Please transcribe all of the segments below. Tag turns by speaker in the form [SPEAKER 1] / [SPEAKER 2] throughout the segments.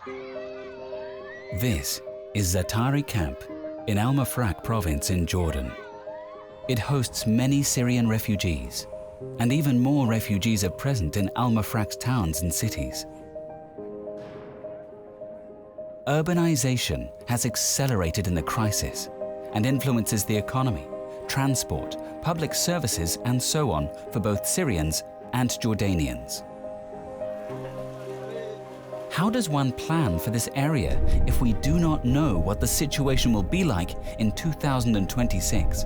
[SPEAKER 1] This is Za'atari camp in Mafraq province in Jordan. It hosts many Syrian refugees, and even more refugees are present in Mafraq's towns and cities. Urbanization has accelerated in the crisis and influences the economy, transport, public services and so on for both Syrians and Jordanians. How does one plan for this area if we do not know what the situation will be like in 2026?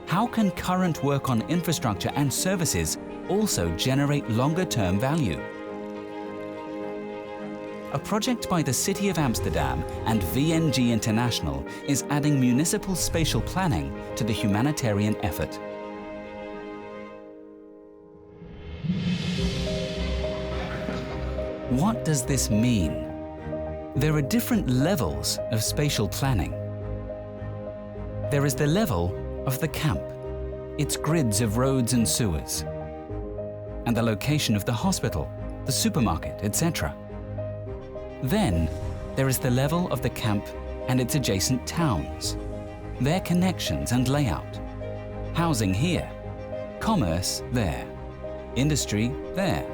[SPEAKER 1] How can current work on infrastructure and services also generate longer-term value? A project by the City of Amsterdam and VNG International is adding municipal spatial planning to the humanitarian effort. What does this mean? There are different levels of spatial planning. There is the level of the camp, its grids of roads and sewers, and the location of the hospital, the supermarket, etc. Then there is the level of the camp and its adjacent towns, their connections and layout. Housing here, commerce there, industry there.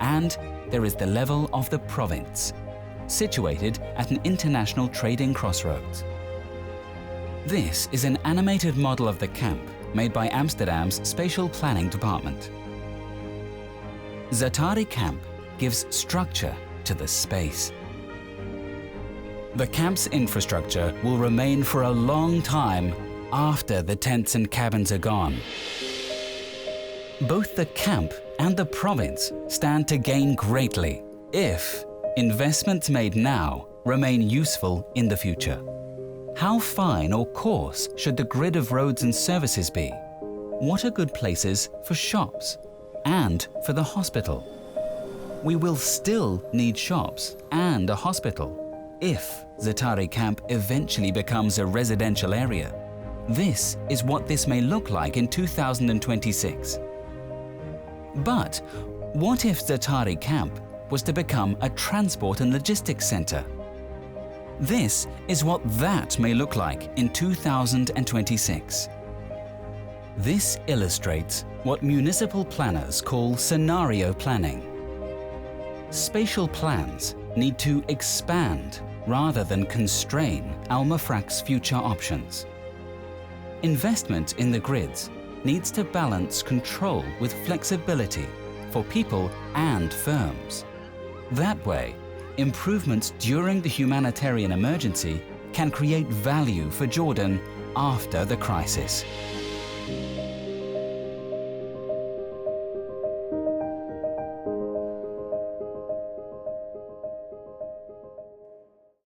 [SPEAKER 1] And there is the level of the province, situated at an international trading crossroads. This is an animated model of the camp made by Amsterdam's Spatial Planning Department. Za'atari camp gives structure to the space. The camp's infrastructure will remain for a long time after the tents and cabins are gone. Both the camp and the province stand to gain greatly if investments made now remain useful in the future. How fine or coarse should the grid of roads and services be? What are good places for shops and for the hospital? We will still need shops and a hospital if Za'atari camp eventually becomes a residential area. This is what this may look like in 2026. But what if Za'atari camp was to become a transport and logistics center? This is what that may look like in 2026. This illustrates what municipal planners call scenario planning. Spatial plans need to expand rather than constrain Mafraq's future options. Investment in the grids needs to balance control with flexibility for people and firms. That way, improvements during the humanitarian emergency can create value for Jordan after the crisis.